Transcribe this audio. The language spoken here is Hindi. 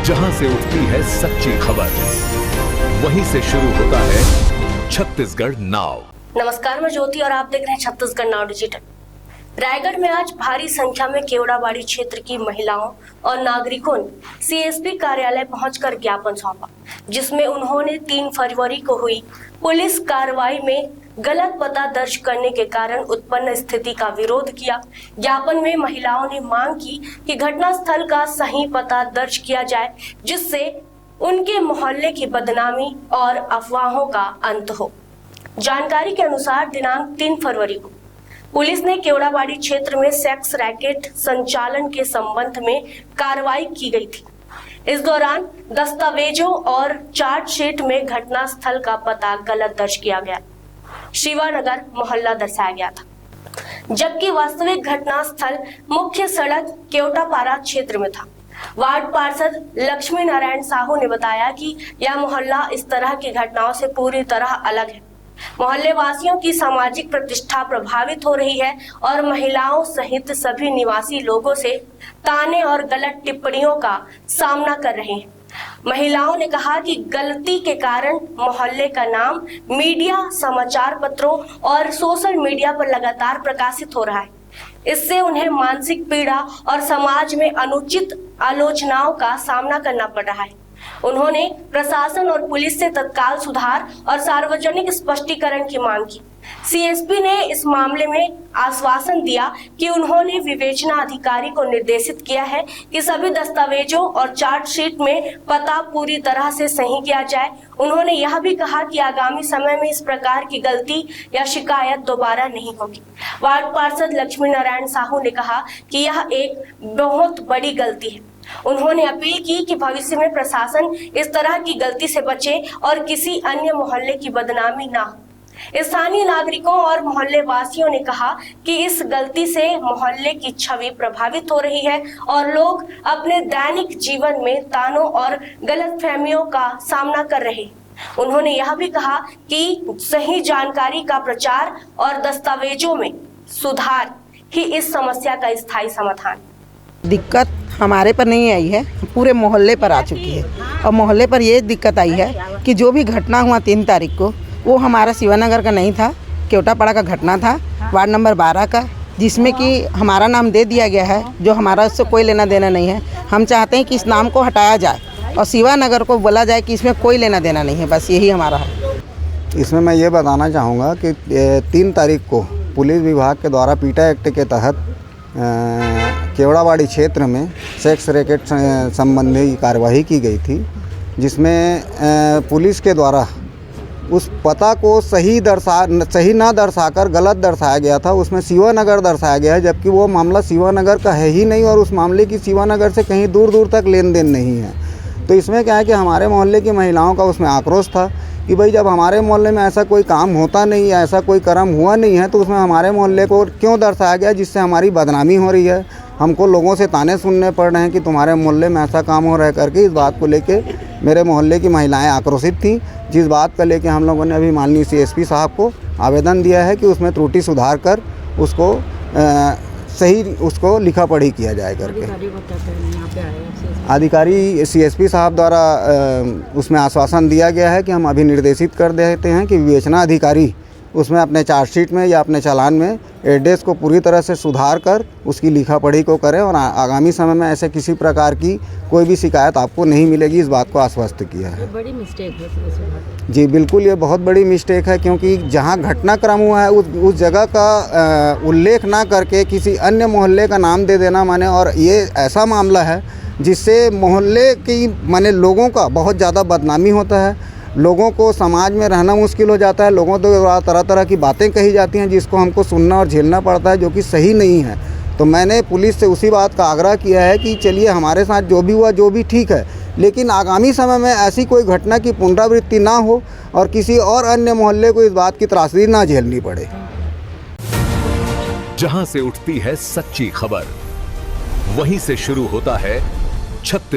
जहां से उठती है सच्ची खबर, वहीं से शुरू होता है छत्तीसगढ़ नाउ। नमस्कार, मैं ज्योति और आप देख रहे हैं छत्तीसगढ़ नाउ डिजिटल। रायगढ़ में आज भारी संख्या में केवड़ाबाड़ी क्षेत्र की महिलाओं और नागरिकों ने सीएसपी कार्यालय पहुंचकर ज्ञापन सौंपा, जिसमें उन्होंने 3 फरवरी को हुई पुलिस कार्रवाई में गलत पता दर्ज करने के कारण उत्पन्न स्थिति का विरोध किया। ज्ञापन में महिलाओं ने मांग की कि घटनास्थल का सही पता दर्ज किया जाए, जिससे उनके मोहल्ले की बदनामी और अफवाहों का अंत हो। जानकारी के अनुसार दिनांक 3 फरवरी को पुलिस ने केवड़ाबाड़ी क्षेत्र में सेक्स रैकेट संचालन के संबंध में कार्रवाई की गई थी। इस दौरान दस्तावेजों और चार्जशीट में घटनास्थल का पता गलत दर्ज किया गया, शिवानगर मोहल्ला दर्शाया गया था, जबकि वास्तविक घटनास्थल मुख्य सड़क केवटापारा क्षेत्र में था। वार्ड पार्षद लक्ष्मी नारायण साहू ने बताया कि यह मोहल्ला इस तरह की घटनाओं से पूरी तरह अलग है। मोहल्ले वासियों की सामाजिक प्रतिष्ठा प्रभावित हो रही है और महिलाओं सहित सभी निवासी लोगों से ताने और गलत टिप्पणियों का सामना कर रहे हैं। महिलाओं ने कहा कि गलती के कारण मोहल्ले का नाम मीडिया, समाचार पत्रों और सोशल मीडिया पर लगातार प्रकाशित हो रहा है। इससे उन्हें मानसिक पीड़ा और समाज में अनुचित आलोचनाओं का सामना करना पड़ रहा है। उन्होंने प्रशासन और पुलिस से तत्काल सुधार और सार्वजनिक स्पष्टीकरण की मांग की। सीएसपी ने इस मामले में आश्वासन दिया कि उन्होंने विवेचना अधिकारी को निर्देशित किया है कि सभी दस्तावेजों और चार्जशीट में पता पूरी तरह से सही किया जाए। उन्होंने यह भी कहा कि आगामी समय में इस प्रकार की गलती या शिकायत दोबारा नहीं होगी। वार्ड पार्षद लक्ष्मी नारायण साहू ने कहा कि यह एक बहुत बड़ी गलती है। उन्होंने अपील की कि भविष्य में प्रशासन इस तरह की गलती से बचे और किसी अन्य मोहल्ले की बदनामी ना हो। स्थानीय नागरिकों और मोहल्ले वासियों ने कहा कि इस गलती से मोहल्ले की छवि प्रभावित हो रही है और लोग अपने दैनिक जीवन में तानों और गलतफहमियों का सामना कर रहे हैं। उन्होंने यह भी कहा कि सही जानकारी का प्रचार और दस्तावेजों में सुधार ही इस समस्या का स्थायी समाधान। दिक्कत हमारे पर नहीं आई है, पूरे मोहल्ले पर आ चुकी है। और मोहल्ले पर ये दिक्कत आई है कि जो भी घटना हुआ 3 तारीख को, वो हमारा शिवानगर का नहीं था, केवटापाड़ा का घटना था, वार्ड नंबर 12 का, जिसमें कि हमारा नाम दे दिया गया है, जो हमारा उससे कोई लेना देना नहीं है। हम चाहते हैं कि इस नाम को हटाया जाए और शिवानगर को बोला जाए कि इसमें कोई लेना देना नहीं है। बस यही हमारा है। इसमें मैं ये बताना चाहूँगा कि 3 तारीख को पुलिस विभाग के द्वारा पीटा एक्ट के तहत केवड़ाबाड़ी क्षेत्र में सेक्स रैकेट संबंधी कार्यवाही की गई थी, जिसमें पुलिस के द्वारा उस पता को सही ना दर्शाकर गलत दर्शाया गया था। उसमें शिवानगर दर्शाया गया है, जबकि वो मामला शिवानगर का है ही नहीं और उस मामले की शिवानगर से कहीं दूर दूर तक लेन देन नहीं है। तो इसमें क्या है कि हमारे मोहल्ले की महिलाओं का उसमें आक्रोश था कि भाई जब हमारे मोहल्ले में ऐसा कोई काम होता नहीं है, ऐसा कोई कर्म हुआ नहीं है, तो उसमें हमारे मोहल्ले को क्यों दर्शाया गया, जिससे हमारी बदनामी हो रही है। हमको लोगों से ताने सुनने पड़ रहे हैं कि तुम्हारे मोहल्ले में ऐसा काम हो रहा है करके। इस बात को लेके मेरे मोहल्ले की महिलाएं आक्रोशित थी, जिस बात का लेके हम लोगों ने अभी माननीय सीएसपी साहब को आवेदन दिया है कि उसमें त्रुटि सुधार कर उसको सही उसको लिखा पढ़ी किया जाए करके। अधिकारी सीएसपी साहब द्वारा उसमें आश्वासन दिया गया है कि हम अभी निर्देशित कर देते हैं कि विवेचना अधिकारी उसमें अपने चार्जशीट में या अपने चालान में एड्रेस को पूरी तरह से सुधार कर उसकी लिखा पढ़ी को करें और आगामी समय में ऐसे किसी प्रकार की कोई भी शिकायत आपको नहीं मिलेगी, इस बात को आश्वस्त किया है। बड़ी मिस्टेक है जी बिल्कुल, ये बहुत बड़ी मिस्टेक है, क्योंकि जहाँ घटनाक्रम हुआ है उस जगह का उल्लेख ना करके किसी अन्य मोहल्ले का नाम दे देना माने, और ये ऐसा मामला है जिससे मोहल्ले की माने लोगों का बहुत ज़्यादा बदनामी होता है। लोगों को समाज में रहना मुश्किल हो जाता है, लोगों तो तरह तरह की बातें कही जाती हैं जिसको हमको सुनना और झेलना पड़ता है, जो कि सही नहीं है। तो मैंने पुलिस से उसी बात का आग्रह किया है कि चलिए हमारे साथ जो भी हुआ जो भी ठीक है, लेकिन आगामी समय में ऐसी कोई घटना की पुनरावृत्ति ना हो और किसी और अन्य मोहल्ले को इस बात की त्रासदी ना झेलनी पड़े। जहां से उठती है सच्ची खबर, वहीं से शुरू होता है छत्तीसगढ़